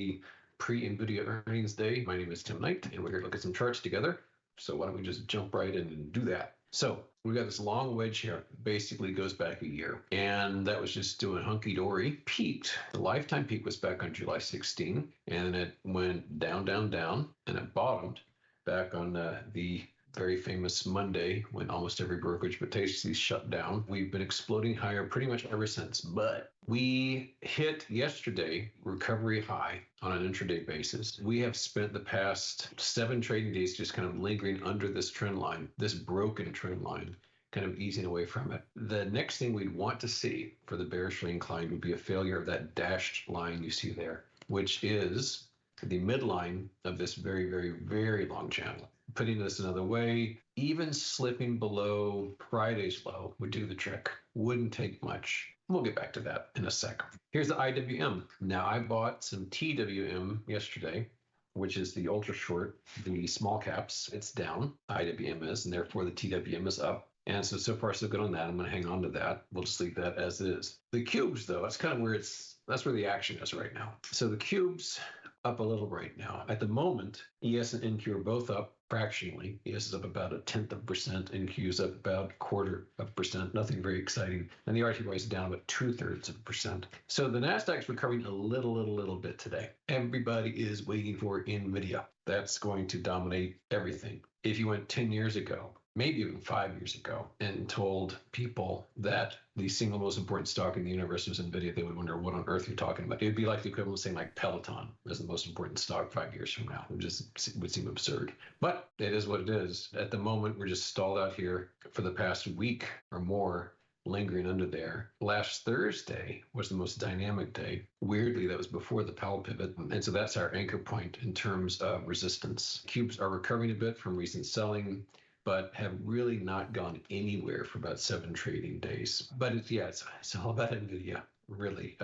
happy pre-Nvidia earnings day. My name is Tim Knight, and we're here to look at some charts together. So why don't we just jump right in and do that? So we got this long wedge here, basically goes back a year, and that was just doing hunky-dory. Peaked, the lifetime peak was back on July 16, and it went down, down, down, and it bottomed back on the very famous Monday when almost every brokerage but Tasty's shut down. We've been exploding higher pretty much ever since, but we hit yesterday recovery high on an intraday basis. We have spent the past 7 trading days just kind of lingering under this trend line, this broken trend line, kind of easing away from it. The next thing we'd want to see for the bearishly inclined would be a failure of that dashed line you see there, which is the midline of this very, very, very long channel. Putting this another way, even slipping below Friday's low would do the trick. Wouldn't take much. We'll get back to that in a sec. Here's the IWM. Now, I bought some TWM yesterday, which is the ultra short, the small caps. It's down, IWM is, and therefore the TWM is up. And so far so good on that. I'm going to hang on to that. We'll just leave that as is. The cubes, though, that's kind of where that's where the action is right now. So the cubes up a little right now. At the moment, ES and NQ are both up fractionally. ES is up about 0.1%, NQ is up about 0.25%. Nothing very exciting. And the RTY is down about 0.2%. So the Nasdaq's recovering a little bit today. Everybody is waiting for Nvidia. That's going to dominate everything. If you went 10 years ago, maybe even 5 years ago, and told people that the single most important stock in the universe was Nvidia, they would wonder what on earth you're talking about. It would be like the equivalent of saying like Peloton is the most important stock 5 years from now. It just would seem absurd. But it is what it is. At the moment, we're just stalled out here for the past week or more, lingering under there. Last Thursday was the most dynamic day. Weirdly, that was before the Powell pivot. And so that's our anchor point in terms of resistance. Cubes are recovering a bit from recent selling, but have really not gone anywhere for about 7 trading days. But it's all about Nvidia, really.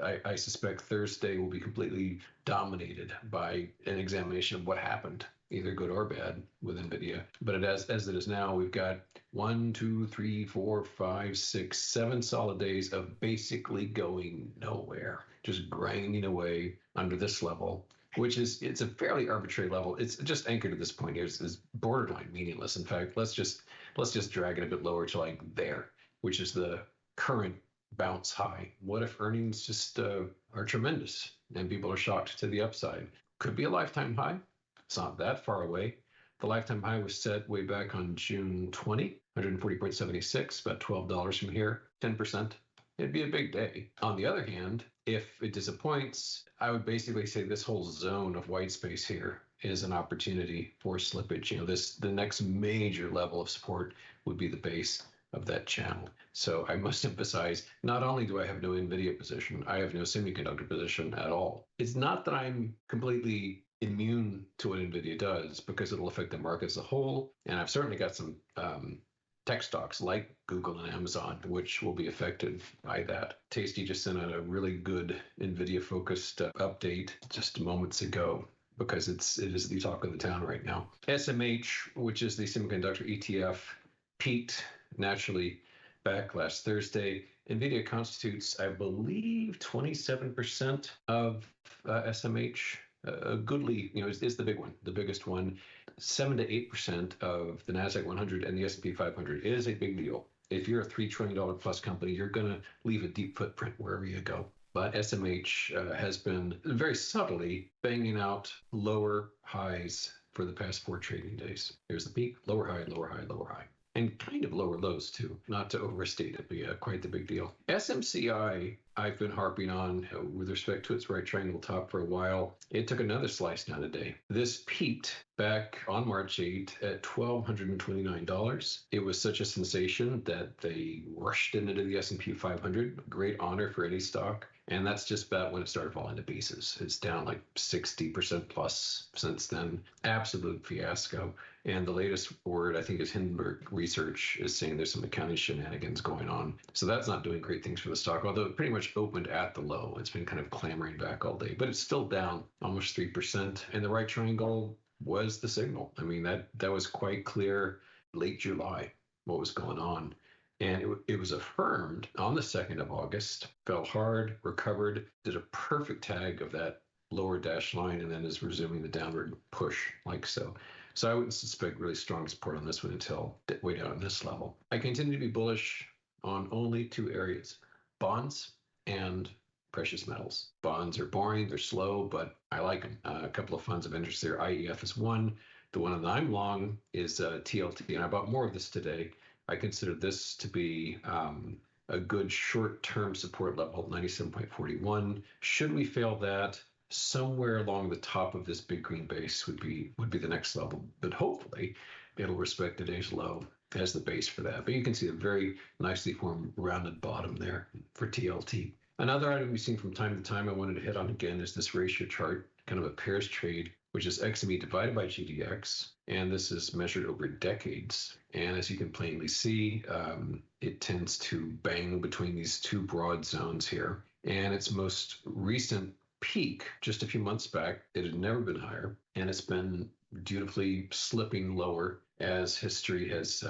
I suspect Thursday will be completely dominated by an examination of what happened, either good or bad, with Nvidia. But as it is now, we've got 1, 2, 3, 4, 5, 6, 7 solid days of basically going nowhere, just grinding away under this level, which it's a fairly arbitrary level. It's just anchored at this point here. It's borderline meaningless. In fact, let's just drag it a bit lower to like there, which is the current bounce high. What if earnings just are tremendous and people are shocked to the upside? Could be a lifetime high. It's not that far away. The lifetime high was set way back on June 20, 140.76, about $12 from here, 10%. It'd be a big day. On the other hand, if it disappoints, I would basically say this whole zone of white space here is an opportunity for slippage. The next major level of support would be the base of that channel. So I must emphasize, not only do I have no Nvidia position, I have no semiconductor position at all. It's not that I'm completely immune to what Nvidia does, because it'll affect the market as a whole. And I've certainly got some tech stocks like Google and Amazon, which will be affected by that. Tasty just sent out a really good Nvidia-focused update just moments ago, because it is the talk of the town right now. SMH, which is the semiconductor ETF, peaked naturally back last Thursday. Nvidia constitutes, I believe, 27% of SMH. A goodly, is the big one, the biggest one. 7 to 8% of the Nasdaq 100 and the S&P 500 is a big deal. If you're a $3 trillion plus company, you're going to leave a deep footprint wherever you go. But SMH has been very subtly banging out lower highs for the past 4 trading days. Here's the peak, lower high, lower high, lower high. And kind of lower lows too, not to overstate it, but yeah, quite the big deal. SMCI, I've been harping on with respect to its right triangle top for a while. It took another slice down today. This peaked back on March 8 at $1,229. It was such a sensation that they rushed into the S&P 500. Great honor for any stock. And that's just about when it started falling to pieces. It's down like 60% plus since then. Absolute fiasco. And the latest word, I think, is Hindenburg Research is saying there's some accounting shenanigans going on. So that's not doing great things for the stock, although it pretty much opened at the low. It's been kind of clamoring back all day, but it's still down almost 3%. And the right triangle was the signal. I mean, that was quite clear late July what was going on. And it was affirmed on the 2nd of August, fell hard, recovered, did a perfect tag of that lower dash line and then is resuming the downward push like so. So I wouldn't suspect really strong support on this one until way down on this level. I continue to be bullish on only two areas, bonds and precious metals. Bonds are boring, they're slow, but I like them. A couple of funds of interest there. IEF is one. The one that I'm long is TLT, and I bought more of this today. I consider this to be a good short-term support level, 97.41. Should we fail that, somewhere along the top of this big green base would be the next level, but hopefully it'll respect today's low as the base for that. But you can see a very nicely formed rounded bottom there for TLT. Another item we've seen from time to time I wanted to hit on again is this ratio chart, kind of a pairs trade, which is XME divided by GDX. And this is measured over decades. And as you can plainly see, it tends to bang between these two broad zones here. And its most recent peak, just a few months back, it had never been higher. And it's been dutifully slipping lower as history has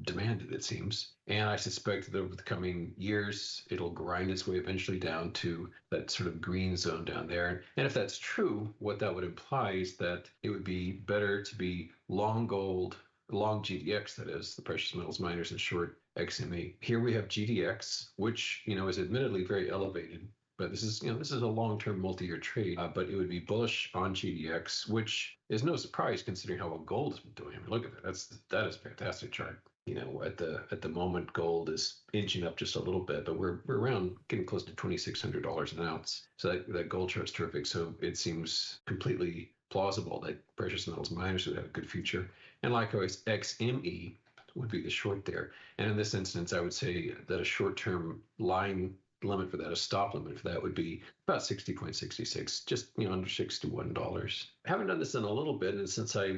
demanded, it seems. And I suspect that over the coming years, it'll grind its way eventually down to that sort of green zone down there. And if that's true, what that would imply is that it would be better to be long gold, long GDX, that is, the precious metals miners, and short XME. Here we have GDX, which, is admittedly very elevated. But this is a long-term multi-year trade, but it would be bullish on GDX, which is no surprise considering how well gold has been doing. I mean, look at that. That is a fantastic chart. At the moment, gold is inching up just a little bit, but we're around getting close to $2,600 an ounce. So that gold chart's terrific. So it seems completely plausible that precious metals miners would have a good future. And likewise, XME would be the short there. And in this instance, I would say that a short-term line limit for that, a stop limit for that would be about 60.66, just under $61. I haven't done this in a little bit, and since I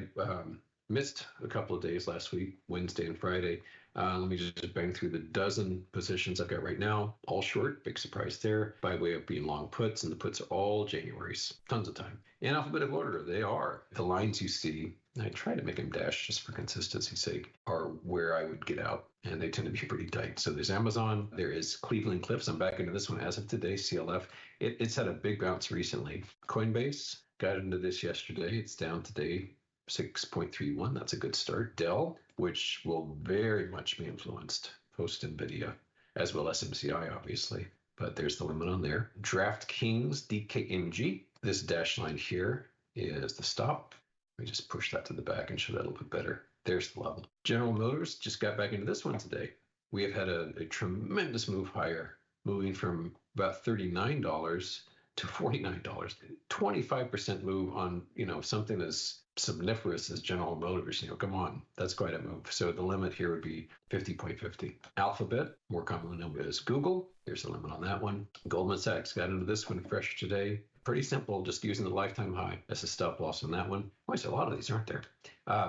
missed a couple of days last week, Wednesday and Friday, let me just bang through the dozen positions I've got right now, all short, big surprise there, by way of being long puts, and the puts are all January's, tons of time. In alphabetical order, they are. The lines you see, and I try to make them dash just for consistency's sake, are where I would get out, and they tend to be pretty tight. So there's Amazon, there is Cleveland Cliffs. I'm back into this one as of today, CLF. It's had a big bounce recently. Coinbase got into this yesterday. It's down today, 6.31. That's a good start. Dell, which will very much be influenced post Nvidia, as well as MCI, obviously. But there's the limit on there. DraftKings, DKNG. This dash line here is the stop. Let me just push that to the back and show that a little bit better. There's the level. General Motors just got back into this one today. We have had a tremendous move higher, moving from about $39 to $49. 25% move on, something as somniferous as General Motors. Come on, that's quite a move. So the limit here would be 50.50. Alphabet, more commonly known as Google. There's the limit on that one. Goldman Sachs got into this one fresh today. Pretty simple, just using the lifetime high as a stop loss on that one. There's a lot of these, aren't there?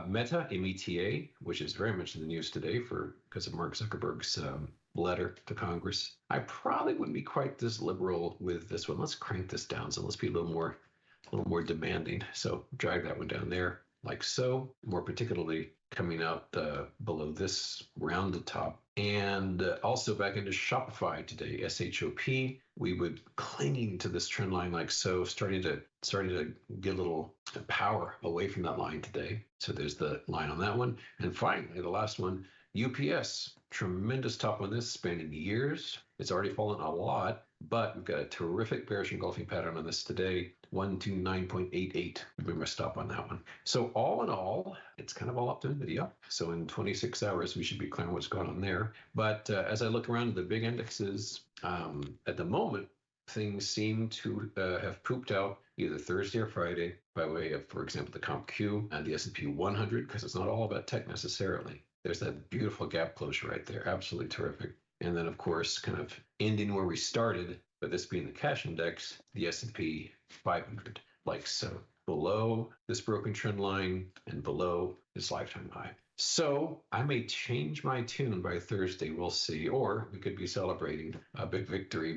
Meta, META, which is very much in the news today because of Mark Zuckerberg's letter to Congress. I probably wouldn't be quite this liberal with this one. Let's crank this down. So let's be a little more demanding. So drag that one down there like so, more particularly coming out below this rounded top. And also back into Shopify today, SHOP. We would clinging to this trend line like so, starting to get a little power away from that line today. So there's the line on that one. And finally, the last one, UPS, tremendous top on this, spanning years. It's already fallen a lot, but we've got a terrific bearish engulfing pattern on this today, 129.88. We must stop on that one. So all in all, it's kind of all up to Nvidia. So in 26 hours, we should be clear on what's going on there. But as I look around at the big indexes, at the moment, things seem to have pooped out either Thursday or Friday by way of, for example, the CompQ and the S&P 100, because it's not all about tech necessarily. There's that beautiful gap closure right there. Absolutely terrific. And then, of course, kind of ending where we started, but this being the cash index, the S&P 500, like so. Below this broken trend line and below this lifetime high. So I may change my tune by Thursday. We'll see. Or we could be celebrating a big victory